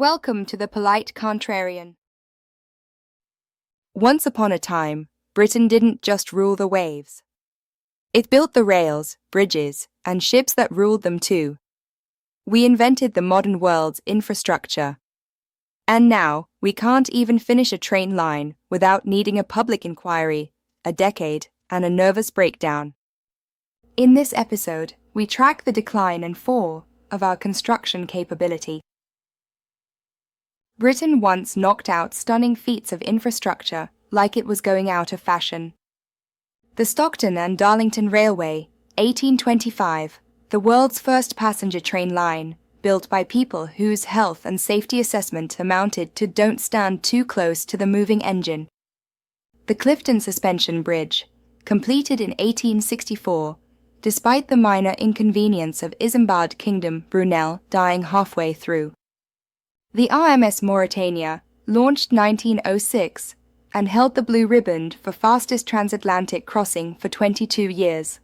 Welcome to the polite Contrarian. Once upon a time, Britain didn't just rule the waves. It built the rails, bridges, and ships that ruled them too. We invented the modern world's infrastructure. And now, we can't even finish a train line without needing a public inquiry, a decade, and a nervous breakdown. In this episode, we track the decline and fall of our construction capability. Britain once knocked out stunning feats of infrastructure like it was going out of fashion. The Stockton and Darlington Railway, 1825, the world's first passenger train line, built by people whose health and safety assessment amounted to don't stand too close to the moving engine. The Clifton Suspension Bridge, completed in 1864, despite the minor inconvenience of Isambard Kingdom Brunel dying halfway through. The RMS Mauritania, launched 1906, and held the blue ribbon for fastest transatlantic crossing for 22 years.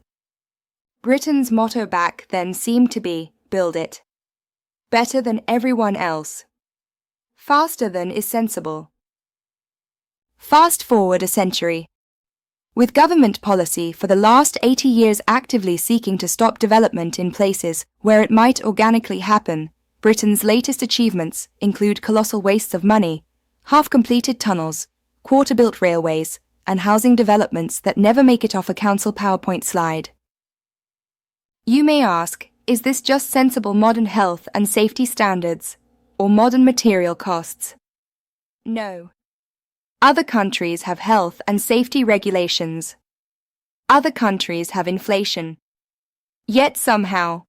Britain's motto back then seemed to be, build it. Better than everyone else. Faster than is sensible. Fast forward a century. With government policy for the last 80 years actively seeking to stop development in places where it might organically happen, Britain's latest achievements include colossal wastes of money, half-completed tunnels, quarter-built railways, and housing developments that never make it off a council PowerPoint slide. You may ask, is this just sensible modern health and safety standards, or modern material costs? No. Other countries have health and safety regulations. Other countries have inflation. Yet somehow,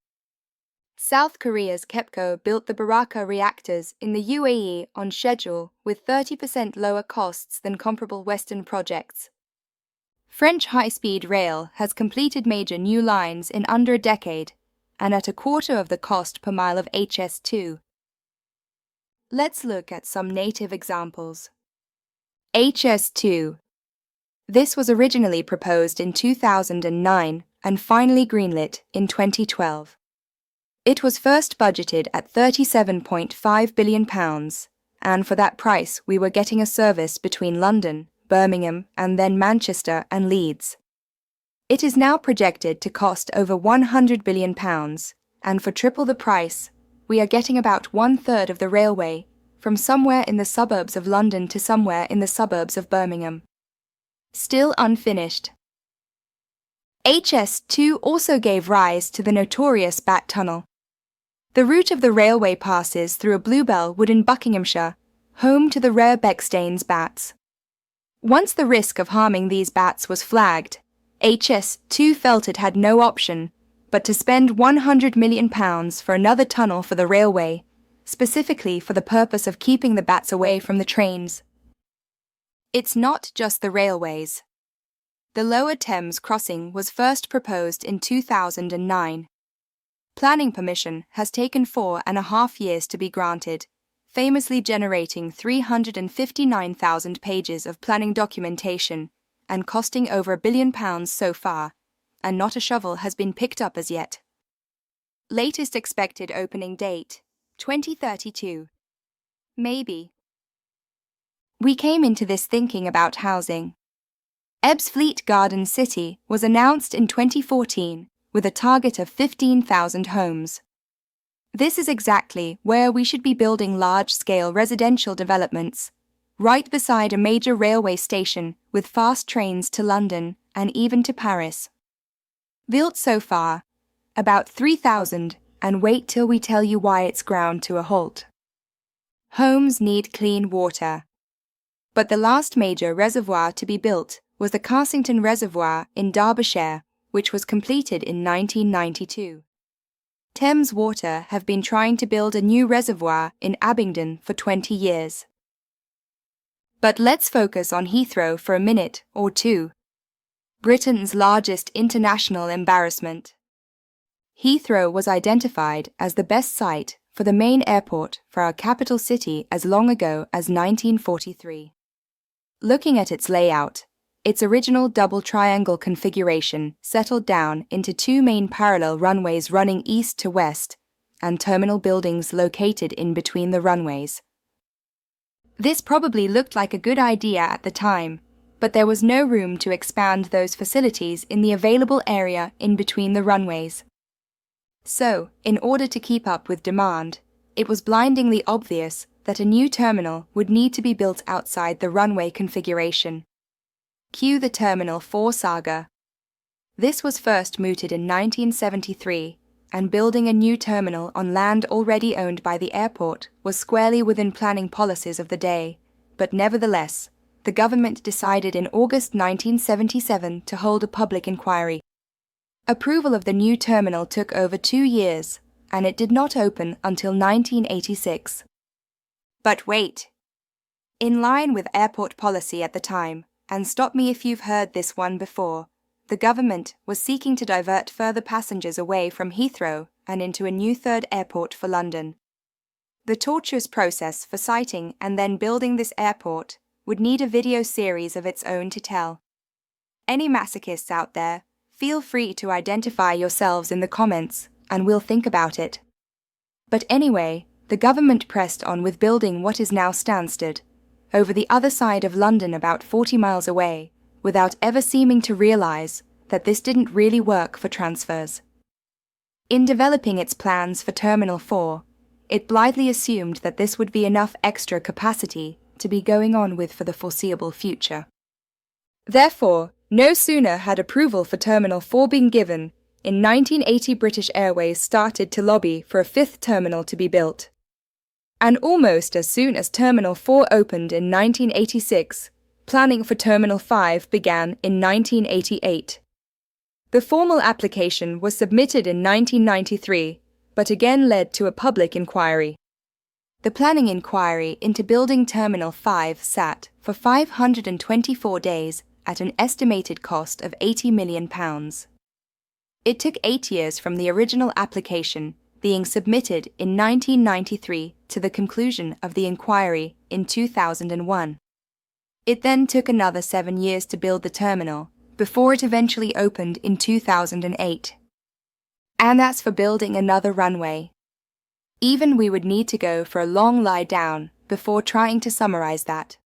South Korea's KEPCO built the Baraka reactors in the UAE on schedule with 30% lower costs than comparable Western projects. French high-speed rail has completed major new lines in under a decade and at a quarter of the cost per mile of HS2. Let's look at some native examples. HS2. This was originally proposed in 2009 and finally greenlit in 2012. It was first budgeted at £37.5 billion, and for that price we were getting a service between London, Birmingham, and then Manchester and Leeds. It is now projected to cost over £100 billion, and for triple the price, we are getting about one-third of the railway, from somewhere in the suburbs of London to somewhere in the suburbs of Birmingham. Still unfinished. HS2 also gave rise to the notorious Bat Tunnel. The route of the railway passes through a bluebell wood in Buckinghamshire, home to the rare Beckstains bats. Once the risk of harming these bats was flagged, HS2 felt it had no option but to spend £100 million for another tunnel for the railway, specifically for the purpose of keeping the bats away from the trains. It's not just the railways. The Lower Thames crossing was first proposed in 2009. Planning permission has taken 4.5 years to be granted, famously generating 359,000 pages of planning documentation and costing over £1 billion so far, and not a shovel has been picked up as yet. Latest expected opening date, 2032. Maybe. We came into this thinking about housing. Ebbsfleet Garden City was announced in 2014 with a target of 15,000 homes. This is exactly where we should be building large-scale residential developments, right beside a major railway station with fast trains to London and even to Paris. Built so far, about 3,000, and wait till we tell you why it's ground to a halt. Homes need clean water. But the last major reservoir to be built was the Carsington Reservoir in Derbyshire, which was completed in 1992. Thames Water have been trying to build a new reservoir in Abingdon for 20 years. But let's focus on Heathrow for a minute or two. Britain's largest international embarrassment. Heathrow was identified as the best site for the main airport for our capital city as long ago as 1943. Looking at its layout, its original double triangle configuration settled down into two main parallel runways running east to west and terminal buildings located in between the runways. This probably looked like a good idea at the time, but there was no room to expand those facilities in the available area in between the runways. So, in order to keep up with demand, it was blindingly obvious that a new terminal would need to be built outside the runway configuration. Cue the Terminal 4 saga. This was first mooted in 1973, and building a new terminal on land already owned by the airport was squarely within planning policies of the day, but nevertheless, the government decided in August 1977 to hold a public inquiry. Approval of the new terminal took over 2 years, and it did not open until 1986. But wait! In line with airport policy at the time, and stop me if you've heard this one before, the government was seeking to divert further passengers away from Heathrow and into a new third airport for London. The tortuous process for siting and then building this airport would need a video series of its own to tell. Any masochists out there, feel free to identify yourselves in the comments, and we'll think about it. But anyway, the government pressed on with building what is now Stansted, over the other side of London about 40 miles away, without ever seeming to realise that this didn't really work for transfers. In developing its plans for Terminal 4, it blithely assumed that this would be enough extra capacity to be going on with for the foreseeable future. Therefore, no sooner had approval for Terminal 4 been given, in 1980 British Airways started to lobby for a fifth terminal to be built. And almost as soon as Terminal 4 opened in 1986, planning for Terminal 5 began in 1988. The formal application was submitted in 1993, but again led to a public inquiry. The planning inquiry into building Terminal 5 sat for 524 days at an estimated cost of £80 million. It took 8 years from the original application being submitted in 1993 to the conclusion of the inquiry in 2001. It then took another 7 years to build the terminal, before it eventually opened in 2008. And that's for building another runway. Even we would need to go for a long lie down before trying to summarize that.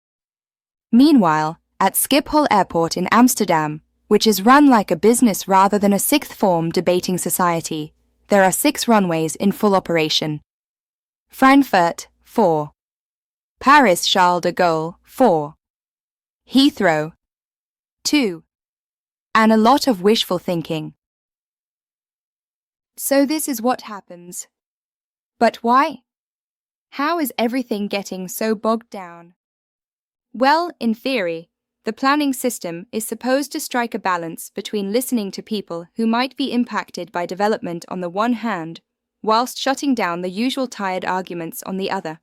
Meanwhile, at Schiphol Airport in Amsterdam, which is run like a business rather than a sixth form debating society, there are 6 runways in full operation. Frankfurt, 4. Paris Charles de Gaulle, 4. Heathrow, 2. And a lot of wishful thinking. So this is what happens. But why? How is everything getting so bogged down? Well, in theory, the planning system is supposed to strike a balance between listening to people who might be impacted by development on the one hand, whilst shutting down the usual tired arguments on the other.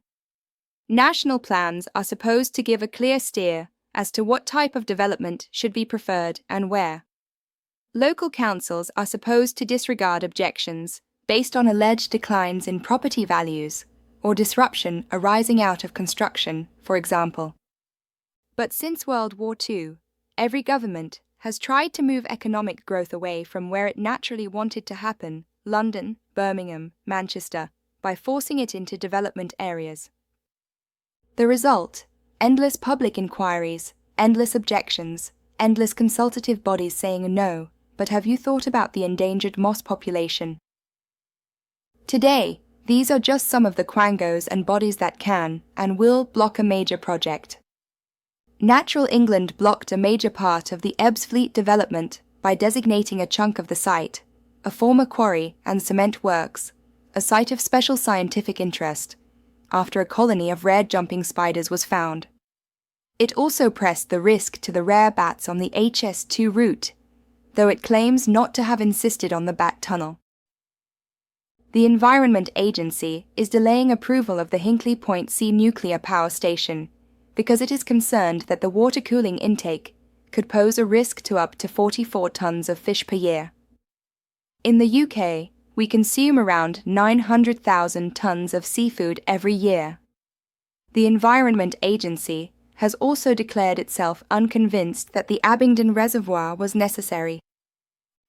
National plans are supposed to give a clear steer as to what type of development should be preferred and where. Local councils are supposed to disregard objections based on alleged declines in property values or disruption arising out of construction, for example. But since World War II, every government has tried to move economic growth away from where it naturally wanted to happen, London, Birmingham, Manchester, by forcing it into development areas. The result: endless public inquiries, endless objections, endless consultative bodies saying no, but have you thought about the endangered moss population? Today, these are just some of the quangos and bodies that can and will block a major project. Natural England blocked a major part of the Ebbsfleet development by designating a chunk of the site, a former quarry and cement works, a site of special scientific interest, after a colony of rare jumping spiders was found. It also pressed the risk to the rare bats on the HS2 route, though it claims not to have insisted on the bat tunnel. The Environment Agency is delaying approval of the Hinkley Point C nuclear power station because it is concerned that the water cooling intake could pose a risk to up to 44 tons of fish per year. In the UK, we consume around 900,000 tons of seafood every year. The Environment Agency has also declared itself unconvinced that the Abingdon Reservoir was necessary.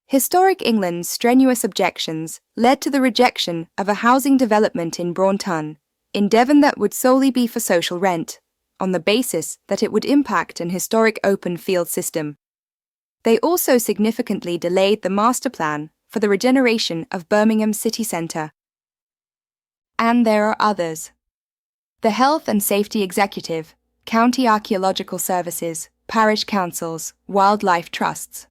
Historic England's strenuous objections led to the rejection of a housing development in Braunton, in Devon that would solely be for social rent, on the basis that it would impact an historic open field system. They also significantly delayed the master plan for the regeneration of Birmingham city centre. And there are others. The Health and Safety Executive, County Archaeological Services, Parish Councils, Wildlife Trusts.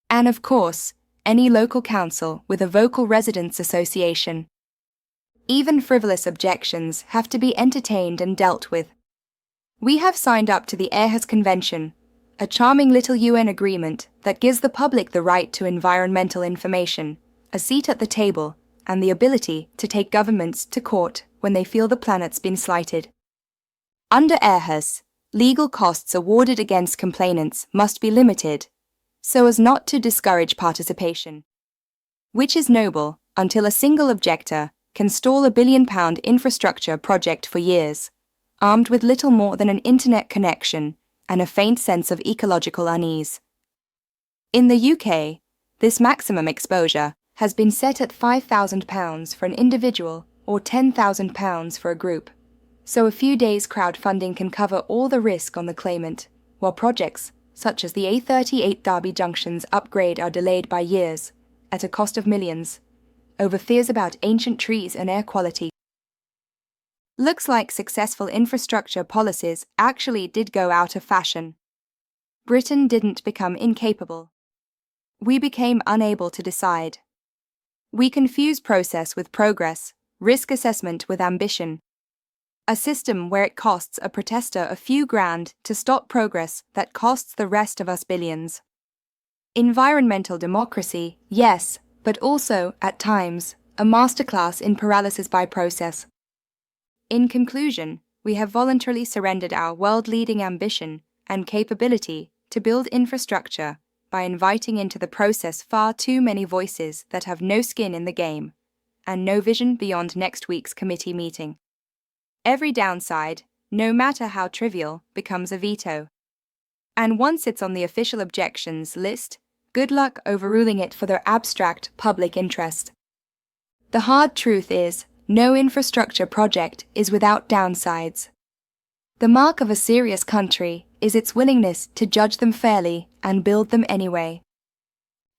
And of course, any local council with a vocal residents association. Even frivolous objections have to be entertained and dealt with. We have signed up to the Aarhus Convention, a charming little UN agreement that gives the public the right to environmental information, a seat at the table, and the ability to take governments to court when they feel the planet's been slighted. Under Aarhus, legal costs awarded against complainants must be limited, so as not to discourage participation. Which is noble until a single objector can stall £1 billion infrastructure project for years, armed with little more than an internet connection and a faint sense of ecological unease. In the UK, this maximum exposure has been set at £5,000 for an individual or £10,000 for a group, so a few days crowdfunding can cover all the risk on the claimant, while projects such as the A38 Derby Junction's upgrade are delayed by years, at a cost of millions, over fears about ancient trees and air quality. Looks like successful infrastructure policies actually did go out of fashion. Britain didn't become incapable. We became unable to decide. We confuse process with progress, risk assessment with ambition. A system where it costs a protester a few grand to stop progress that costs the rest of us billions. Environmental democracy, yes, but also, at times, a masterclass in paralysis by process. In conclusion, we have voluntarily surrendered our world-leading ambition and capability to build infrastructure by inviting into the process far too many voices that have no skin in the game and no vision beyond next week's committee meeting. Every downside, no matter how trivial, becomes a veto. And once it's on the official objections list, good luck overruling it for their abstract public interest. The hard truth is, no infrastructure project is without downsides. The mark of a serious country is its willingness to judge them fairly and build them anyway.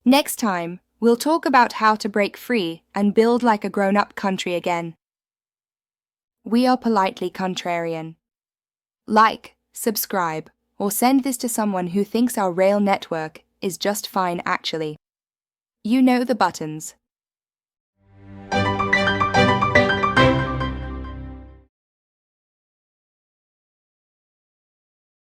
Next time, we'll talk about how to break free and build like a grown-up country again. We are politely contrarian. Like, subscribe, or send this to someone who thinks our rail network is just fine actually. You know the buttons.